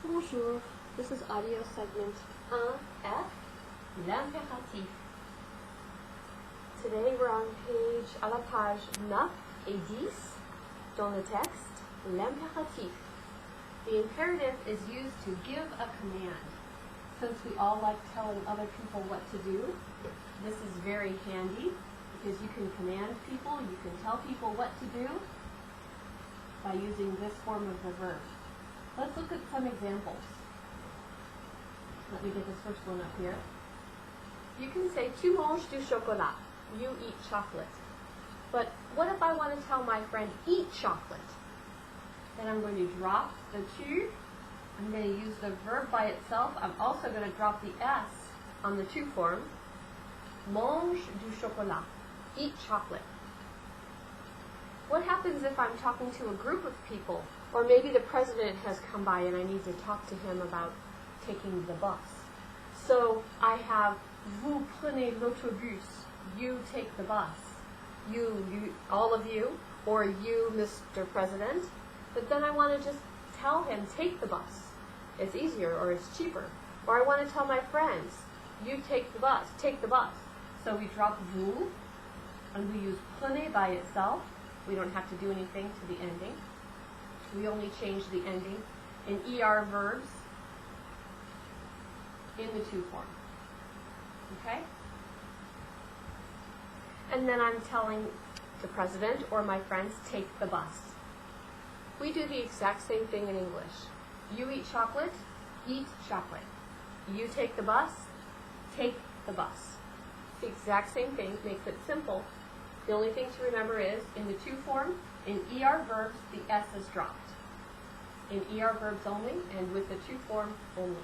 Bonjour, this is audio segment 1F, l'impératif. Today we're on à la page 9 et 10 dans le texte, l'impératif. The imperative is used to give a command. Since we all like telling other people what to do, this is very handy because you can command people, you can tell people what to do by using this form of the verb. Let's look at some examples. Let me get this first one up here. You can say, tu manges du chocolat. You eat chocolate. But what if I want to tell my friend, eat chocolate? Then I'm going to drop the tu. I'm going to use the verb by itself. I'm also going to drop the s on the tu form. Mange du chocolat. Eat chocolate. What happens if I'm talking to a group of people, or maybe the president has come by and I need to talk to him about taking the bus? So I have, vous prenez l'autobus, you take the bus. You, all of you, or you, Mr. President. But then I want to just tell him, take the bus. It's easier, or it's cheaper. Or I want to tell my friends, you take the bus, take the bus. So we drop vous, and we use prenez by itself. We don't have to do anything to the ending. We only change the ending in ER verbs in the tu form. Okay? And then I'm telling the president or my friends, take the bus. We do the exact same thing in English. You eat chocolate, eat chocolate. You take the bus, take the bus. It's the exact same thing, makes it simple. The only thing to remember is, in the tu form, in ER verbs, the S is dropped. In ER verbs only, and with the tu form only.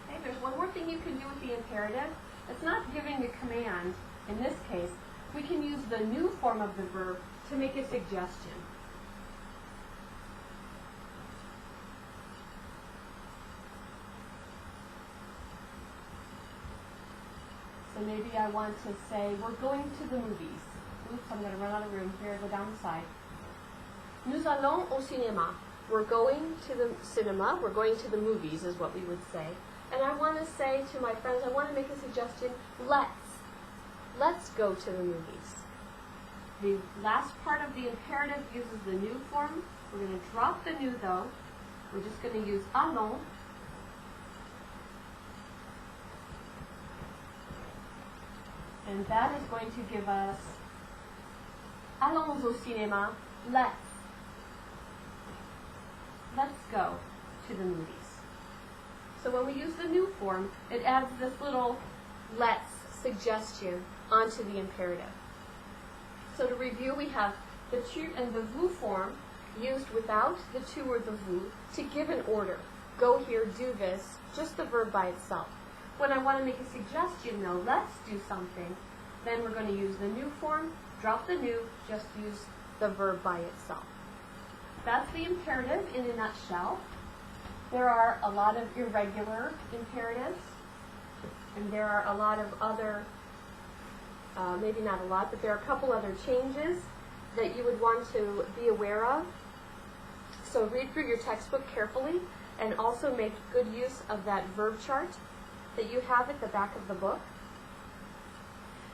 Okay, there's one more thing you can do with the imperative. It's not giving a command. In this case, we can use the new form of the verb to make a suggestion. So maybe I want to say, we're going to the movies. Oops, I'm going to run out of room here, go down the side. Nous allons au cinéma. We're going to the cinema, we're going to the movies is what we would say. And I want to say to my friends, I want to make a suggestion, let's go to the movies. The last part of the imperative uses the new form. We're going to drop the new though. We're just going to use allons. And that is going to give us allons au cinéma, let's go to the movies. So when we use the new form, it adds this little let's suggestion onto the imperative. So to review, we have the tu and the vous form used without the tu or the vous to give an order. Go here, do this, just the verb by itself. When I want to make a suggestion, though, let's do something, then we're going to use the new form, drop the new, just use the verb by itself. That's the imperative in a nutshell. There are a lot of irregular imperatives, and there are a lot of other, maybe not a lot, but there are a couple other changes that you would want to be aware of. So read through your textbook carefully, and also make good use of that verb chart that you have at the back of the book.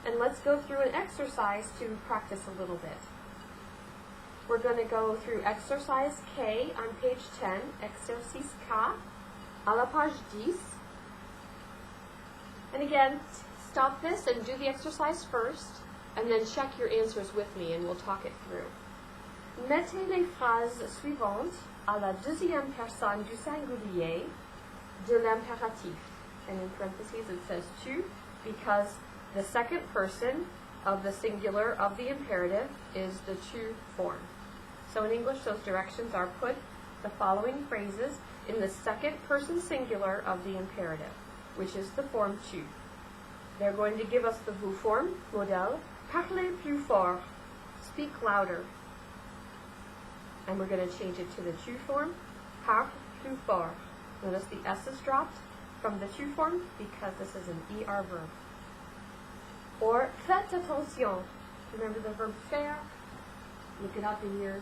And let's go through an exercise to practice a little bit. We're going to go through exercise K on page 10, exercice K, à la page 10. And again, stop this and do the exercise first, and then check your answers with me, and we'll talk it through. Mettez les phrases suivantes à la deuxième personne du singulier de l'impératif. And in parentheses it says tu, because the second person of the singular of the imperative is the tu form. So in English, those directions are put the following phrases in the second person singular of the imperative, which is the form tu. They're going to give us the vous form, modèle, parlez plus fort, speak louder. And we're going to change it to the tu form, parle plus fort. Notice the S is dropped from the tu form because this is an ER verb. Or faites attention. Remember the verb faire? Look it up in your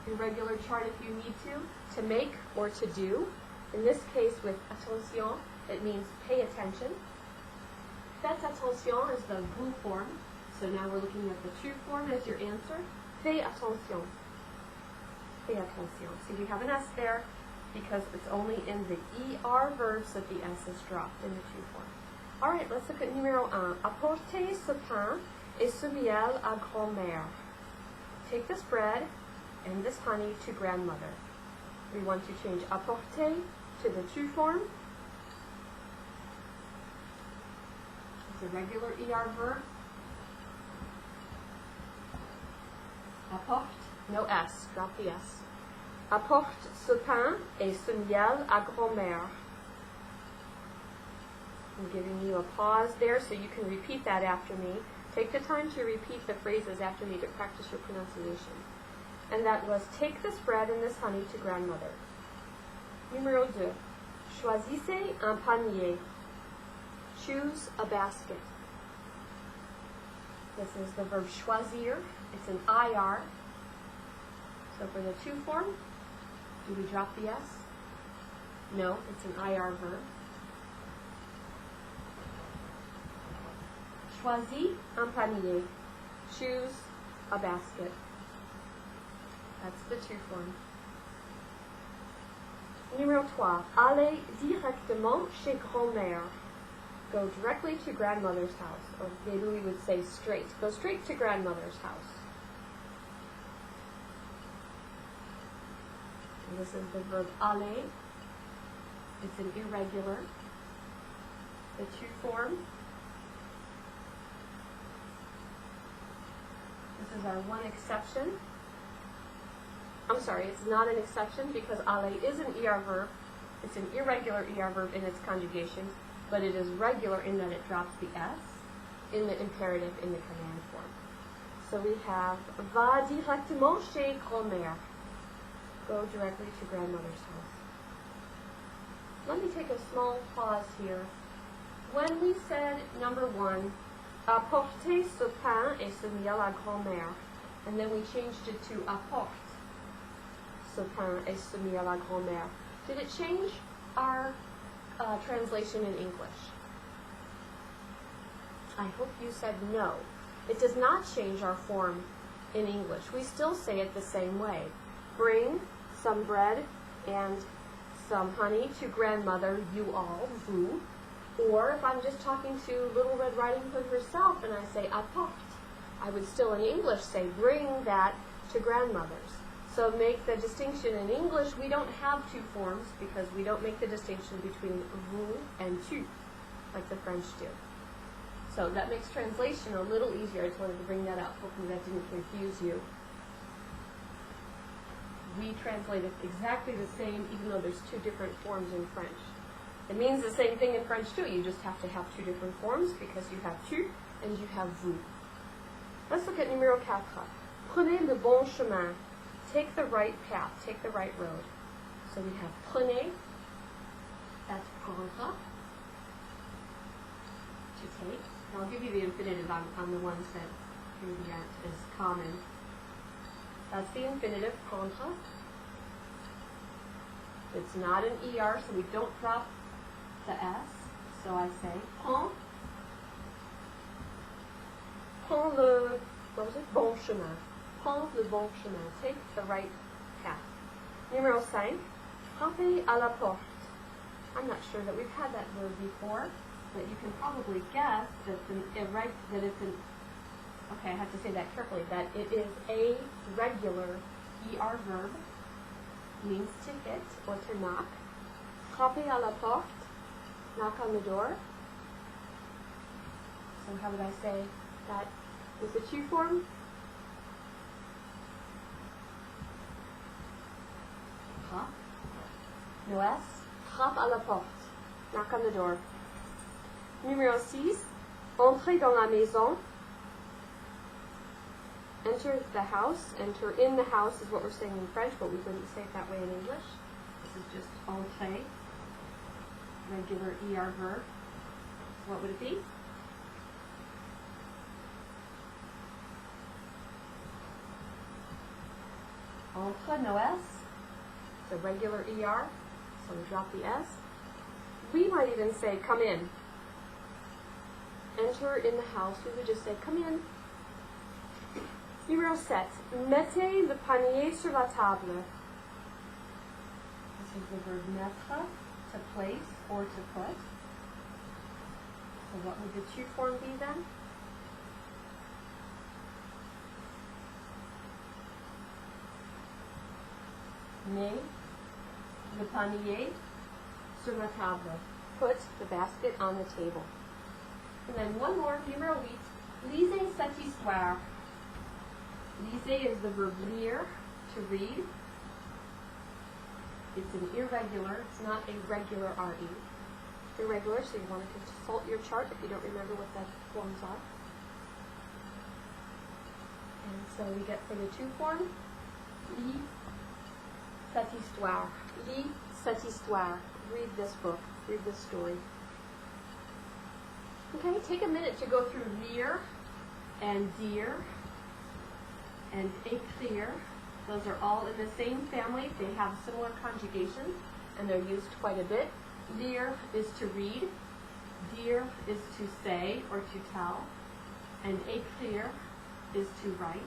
irregular chart if you need to make or to do. In this case, with attention, it means pay attention. Faites attention is the vous form. So now we're looking at the tu form as your answer. Fais attention. Fais attention. So you have an S there because it's only in the ER verbs that the S is dropped in the tu form. All right, let's look at numéro 1. Apportez ce pain et ce miel à grand-mère. Take this bread and this honey to grandmother. We want to change apporter to the tu form. It's a regular ER verb. Apporte, no S, drop the S. Apporte ce pain et ce miel à grand-mère. I'm giving you a pause there so you can repeat that after me. Take the time to repeat the phrases after me to practice your pronunciation. And that was, take this bread and this honey to grandmother. Numéro 2. Choisissez un panier. Choose a basket. This is the verb choisir. It's an IR. So for the tu form, do we drop the S? No, it's an IR verb. Choisis un panier. Choose a basket. That's the tu form. Numéro 3. Allez directement chez grand-mère. Go directly to grandmother's house. Or maybe we would say straight. Go straight to grandmother's house. And this is the verb aller. It's an irregular. The tu form. This is our one exception. I'm sorry, it's not an exception because aller is an ER verb. It's an irregular ER verb in its conjugation, but it is regular in that it drops the S in the imperative in the command form. So we have va directement chez grand-mère. Go directly to grandmother's house. Let me take a small pause here. When we said number 1, apportez ce pain et ce miel à grand-mère, and then we changed it to apporte ce pain et ce miel à grand-mère, did it change our translation in English? I hope you said no. It does not change our form in English. We still say it the same way. Bring some bread and some honey to grandmother, you all, vous. Or if I'm just talking to Little Red Riding Hood herself and I say apporte, I would still in English say bring that to grandmother's. So make the distinction in English. We don't have two forms because we don't make the distinction between vous and tu like the French do. So that makes translation a little easier. I just wanted to bring that up. Hopefully that didn't confuse you. We translate it exactly the same even though there's two different forms in French. It means the same thing in French too. You just have to have two different forms because you have tu and you have vous. Let's look at numéro 4. Prenez le bon chemin. Take the right path. Take the right road. So we have prenez. That's prendre. To take. And I'll give you the infinitive on the ones that maybe aren't as common. That's the infinitive, prendre. It's not an ER, so we don't drop the S. So I say, prends le, what was it? Bon chemin. Prends le bon chemin. Take the right path. Numéro 5. Frapper à la porte. I'm not sure that we've had that word before, but you can probably guess that it's an, okay, I have to say that carefully, that it is a regular ER verb, means to hit or to knock. Frapper à la porte. Knock on the door. So how would I say that with the tu form? Frappe. No S. Frappe à la porte. Knock on the door. Numéro 6. Entrez dans la maison. Enter the house. Enter in the house is what we're saying in French, but we wouldn't say it that way in English. This is just entrez. Regular ER verb. What would it be? Entre, no S. The regular ER. So we drop the S. We might even say, come in. Enter in the house. We would just say, come in. Numéro 7. Mettez le panier sur la table. This is the verb mettre, to place or to put. So what would the true form be then? Mets le panier sur la table. Put the basket on the table. And then one more, numéro 8. Lisez cette histoire. Lisez is the verb lire, to read. It's an irregular, it's not a regular RE. Irregular, so you want to consult your chart if you don't remember what the forms are. And so we get for the two form, lis cette histoire. Lis cette histoire. Read this book, read this story. Okay, take a minute to go through lire and dire and écrire. Those are all in the same family. They have similar conjugations, and they're used quite a bit. Lire is to read. Dire is to say or to tell. And écrire is to write.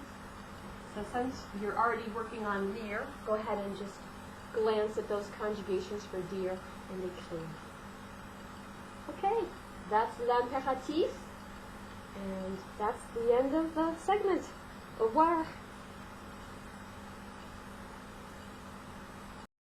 So since you're already working on lire, go ahead and just glance at those conjugations for dire and écrire. Okay, that's l'impératif. And that's the end of the segment. Au revoir.